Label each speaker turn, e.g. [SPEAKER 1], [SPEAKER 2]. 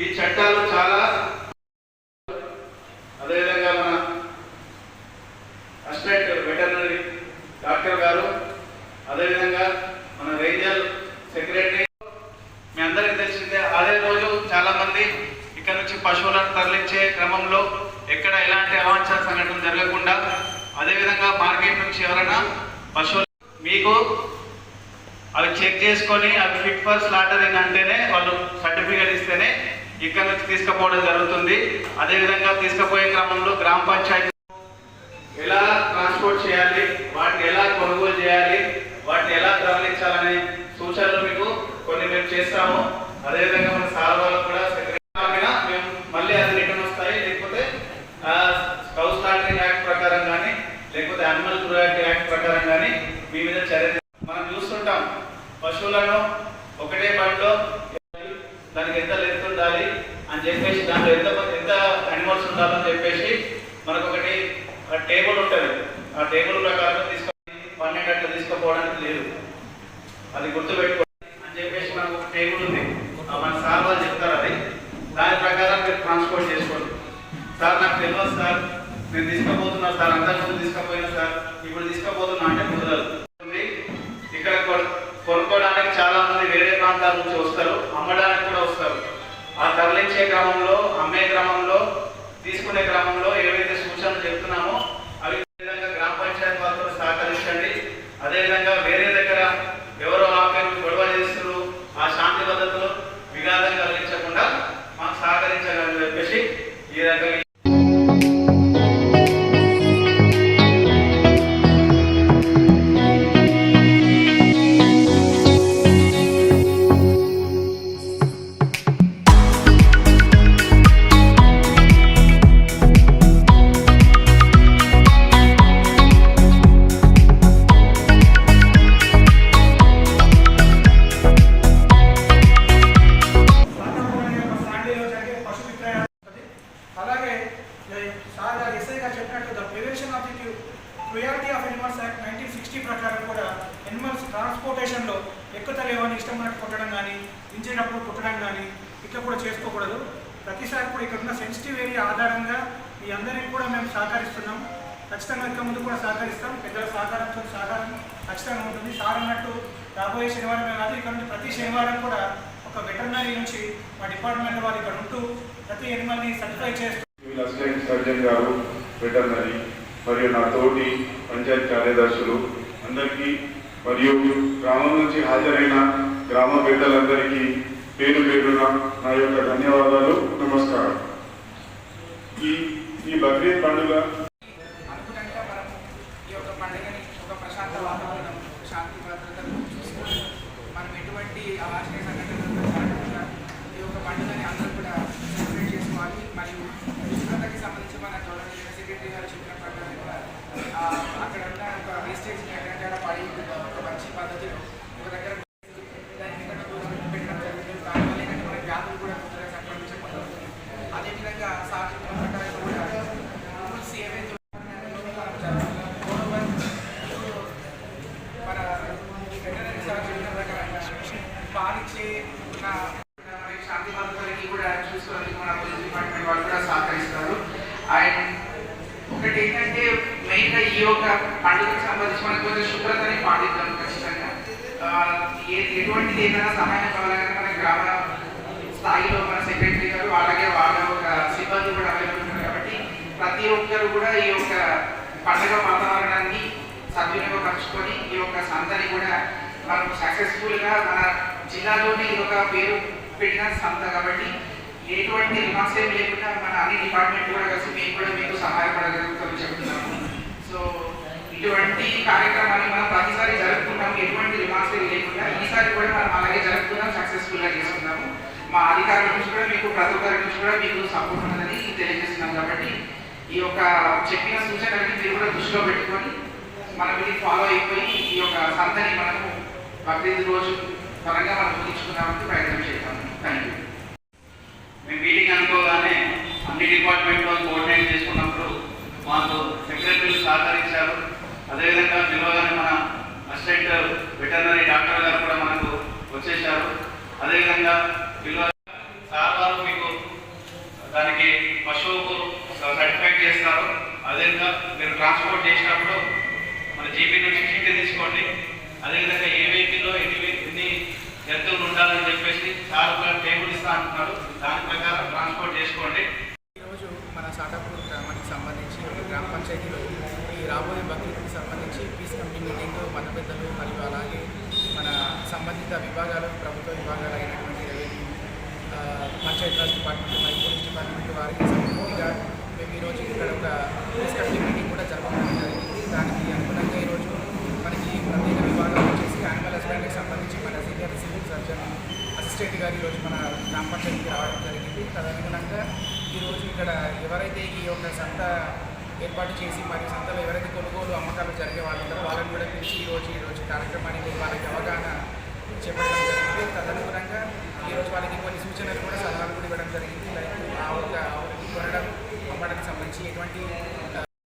[SPEAKER 1] ఈ చట్టాలు చాలా అదేవిధంగా మన అసిస్టెంట్ వెటర్నరీ డాక్టర్ గారు అదేవిధంగా మన రేంజర్ సెక్రటరీ మీ అందరికీ తెలిసిందే. అదే రోజు చాలా మంది ఇక్కడ నుంచి పశువులను తరలించే క్రమంలో ఎక్కడ ఎలాంటి అవాంఛనీయ సంఘటనలు జరగకుండా అదేవిధంగా మార్కెట్ నుంచి ఎవరైనా పశువులు మీకు అవి చెక్ చేసుకొని అవి ఫిట్ ఫర్ స్లాటరింగ్ అంటేనే వాళ్ళు సర్టిఫికేట్ ఇస్తేనే ఇక్కడ నుంచి తీసుకుపోవడం జరుగుతుంది. అదేవిధంగా తీసుకుపోయే క్రమంలో గ్రామ పంచాయతీ ఎలా ట్రాన్స్పోర్ట్ చేయాలి, వాటిని ఎలా కొనుగోలు చేయాలి, వాటిని ఎలా తరలించాలనే సూచనలు మీకు కొన్ని మేము చేస్తాము. అదేవిధంగా మన సార్ వాళ్ళకు కూడా మేము మళ్ళీ అది రిటర్న్ వస్తాయి, లేకపోతే కౌ స్లాటరింగ్ యాక్ట్ ప్రకారం కానీ లేకపోతే యానిమల్ క్రూయల్టీ యాక్ట్ ప్రకారం కానీ మీ మీద చర్య మనం చూస్తుంటాం. పశువులను ఒకటే బండిలో దానికి ఎంత లెంత్ ఉండాలి అని చెప్పేసి దాంట్లో ఎంత యానిమల్స్ ఉండాలని చెప్పేసి మనకు ఒకటి టేబుల్ ఉంటుంది. ఆ టేబుల్ ప్రకారం తీసుకొని 12 అట్లా తీసుకుపోవడానికి లేదు, అది గుర్తుపెట్టుకోండి అని చెప్పేసి మనకు ఒక టేబుల్ ఉంది. మన సార్ వాళ్ళు చెప్తారు, అది దాని ప్రకారం మీరు ట్రాన్స్పోర్ట్ చేసుకోండి. సార్ నాకు తెలియదు సార్, నేను తీసుకుపోతున్నా సార్, అంతకుముందు తీసుకుపోయినా సార్, ఇప్పుడు తీసుకుపోతున్నా అంటే కుదరదు. ఇక్కడ కొనుక్కోవడానికి చాలా మంది వేరే ప్రాంతాల నుంచి వస్తారు, అమ్మడానికి కూడా వస్తారు. ఆ తరలించే క్రమంలో, అమ్మే క్రమంలో, తీసుకునే క్రమంలో ఏవైతే సూచనలు చెప్తున్నామో అవి విధంగా గ్రామ పంచాయతీ వాళ్ళతో సహకరించండి. అదేవిధంగా వేరే దగ్గర ఎవరో ఆపేరు గొడవ చేస్తున్నారు, ఆ శాంతి భద్రతలు విఘాతం కలిగించకుండా మాకు సహకరించాలని చెప్పేసి ఈ రకంగా
[SPEAKER 2] క్రూయల్టీ ఆఫ్ ఎనిమల్స్ యాక్ట్ 1960 ప్రకారం కూడా ఎనిమల్స్ ట్రాన్స్పోర్టేషన్లో ఎక్కుతలేవని ఇష్టం మనకు కొట్టడం కానీ, దించేటప్పుడు కొట్టడం కానీ ఇట్లా కూడా చేసుకోకూడదు. ప్రతిసారి కూడా ఇక్కడ ఉన్న సెన్సిటివ్ ఏరియా ఆధారంగా మీ అందరికీ కూడా మేము సహకరిస్తున్నాం. ఖచ్చితంగా ఇంకా ముందు కూడా సహకరిస్తాం. పెద్దల సహకారం ఖచ్చితంగా ఉంటుంది. సార్ అన్నట్టు రాబోయే శనివారం కాదు, ఇక్కడ నుంచి ప్రతి శనివారం కూడా ఒక వెటర్నరీ నుంచి మా డిపార్ట్మెంట్ వారు ఇక్కడ ఉంటూ ప్రతి ఎనిమల్ని సర్టిఫై చేస్తూ
[SPEAKER 3] అసిస్టెంట్ సర్జన్ గారు వెటర్నరీ మరియు నా తోటి పంచాయతీ కార్యదర్శులు అందరికీ మరియు గ్రామం నుంచి హాజరైన గ్రామ పెద్దలందరికీ పేరు పేరున నా యొక్క ధన్యవాదాలు, నమస్కారం. ఈ బక్రీద్ పండుగ
[SPEAKER 2] అనుకున్నట్టుగా మనం ఈ యొక్క పండుగని ఒక ప్రశాంత వాతావరణం, శాంతి భద్రతను చూసుకొని మనం ఎటువంటి అవాంఛనీయ సంఘటనలు జరగకుండా ఈ యొక్క పండుగని అందరూ కూడా సెలబ్రేట్ చేసుకోవాలి. మరియు శుభ్రతకి సంబంధించి మన గవర్నమెంట్ సెక్రటరీ గారు చెప్పిన ప్రకారంగా అక్కడ ఉన్న ఒక వేస్టేజ్ ఎక్కడ పడి ఒక మంచి పద్ధతిలో ఒక దగ్గర దాని మీద పెట్టడం జరుగుతుంది. దానివల్ల ఏంటంటే మన వ్యాధులు కూడా తొందరగా సంక్రమించకుండా. అదేవిధంగా సాక్షి ప్రకారంగా కూడా రూల్స్ ఏవైతే మన వెటర్నరీ సార్ చెప్పిన ప్రకారంగా పాలిచ్చే ఉన్న శాంతి భద్రతలకి కూడా చూసుకోవడానికి మన పోలీస్ డిపార్ట్మెంట్ వాళ్ళు కూడా సహకరిస్తారు. అండ్ ఒకటి ఏంటంటే మెయిన్గా ఈ యొక్క పండుగకు సంబంధించి మనకు కొంచెం శుభ్రతని పాటిద్దాం ఖచ్చితంగా. ఎటువంటిది ఏదైనా సహాయం కావాలన్నా మన గ్రామ స్థాయిలో మన సెక్రటరీ గారు అలాగే వాళ్ళ ఒక సిబ్బంది కూడా అవైలబుల్ ఉన్నారు. కాబట్టి ప్రతి ఒక్కరు కూడా ఈ యొక్క పండుగ వాతావరణాన్ని సద్వినియోగపరచుకొని ఈ యొక్క సంతని కూడా మనం సక్సెస్ఫుల్గా మన జిల్లాలోనే ఇది ఒక పేరు పెట్టిన సంత కాబట్టి ఎటువంటి రిమార్క్స్ ఏమి లేకుండా మన అన్ని డిపార్ట్మెంట్ కూడా కలిసి మేము కూడా మీకు సహాయపడగలుగుతామని చెప్తున్నాము. సో ఇటువంటి కార్యక్రమాన్ని మనం ప్రతిసారి జరుపుకుంటాము, ఎటువంటి రిమార్క్స్ ఏమి లేకుండా. ఈసారి కూడా మనం అలాగే జరుపుకుందాం, సక్సెస్ఫుల్గా చేసుకున్నాము. మా అధికారుల నుంచి కూడా మీకు ప్రతి ఒక్కరి నుంచి కూడా మీకు సపోర్ట్ ఉందని తెలియజేస్తున్నాం. కాబట్టి ఈ యొక్క చెప్పిన సూచనలకి మీరు కూడా దృష్టిలో పెట్టుకొని మనం ఇది ఫాలో అయిపోయి ఈ యొక్క సంతని మనము బక్రీద్ రోజు త్వరగా మనం ముగించుకున్నామని ప్రయత్నం చేద్దాము. Thank you.
[SPEAKER 1] మేము మీటింగ్ అనుకోగానే అన్ని డిపార్ట్మెంట్లో కోఆర్డినేట్ చేసుకున్నప్పుడు మాకు సెక్రటరీలు సహకరించారు. అదేవిధంగా పిలవగానే మన అసిస్టెంట్ వెటర్నరీ డాక్టర్ గారు కూడా మనకు వచ్చేసారు. అదేవిధంగా పిలవ సార్ వారు మీకు దానికి పశువుకు సర్టిఫైడ్ చేస్తారు. అదేవిధంగా మీరు ట్రాన్స్పోర్ట్ చేసినప్పుడు మన జీపీ నుంచి చీటీ తీసుకోండి. అదేవిధంగా ఏ వెహికల్లో ఎన్ని జంతువులు ఉండాలని చెప్పేసి సార్ ఒక టేబుల్ ఇస్తా అంటున్నారు. దాని ప్రకారం ట్రాన్స్పోర్ట్ చేసుకోండి.
[SPEAKER 2] ఈరోజు మన సాటాపూర్ గ్రామానికి సంబంధించి ఒక గ్రామ పంచాయతీలో ఈ రాబోయే బక్రీద్కి సంబంధించి పీస్ కమిటీ మీటింగ్ మత పెద్దలు మరియు అలాగే మన సంబంధిత విభాగాలు ప్రభుత్వ విభాగాలు అయినటువంటి రెవెన్యూ, పంచాయతీరాజ్ డిపార్ట్మెంట్ మరియు పోలీస్ డిపార్ట్మెంట్ వారికి సంబంధించిగా మేము ఈరోజు ఇక్కడ ఒక పీస్ కమిటీ మీటింగ్ కూడా జరపడం జరిగింది. దానికి అనుగుణంగా ఈరోజు మనకి ప్రత్యేక విభాగం వచ్చేసి యానిమల్ హస్బెండరీకి సంబంధించి మన సీనియర్ సివిల్ సర్జన్ అసిస్టెంట్ గారు ఈరోజు మన గ్రామ పంచాయతీకి రావడం జరిగింది. తదనుగుణంగా ఈరోజు ఇక్కడ ఎవరైతే ఈ యొక్క సంత ఏర్పాటు చేసి మరియు సంతలో ఎవరైతే కొనుగోలు అమ్మకాలు జరిగే వాళ్ళు ఉంటారో వాళ్ళని కూడా పిలిచి ఈరోజు కార్యక్రమానికి వాళ్ళకి అవగాహన చేపట్టడం జరిగింది. తదనుగుణంగా ఈరోజు వాళ్ళకి కొన్ని సూచనలు కూడా సలహాలు కూడా ఇవ్వడం జరిగింది. లైక్ ఆ ఒక కొనడం అమ్మడానికి సంబంధించి ఎటువంటి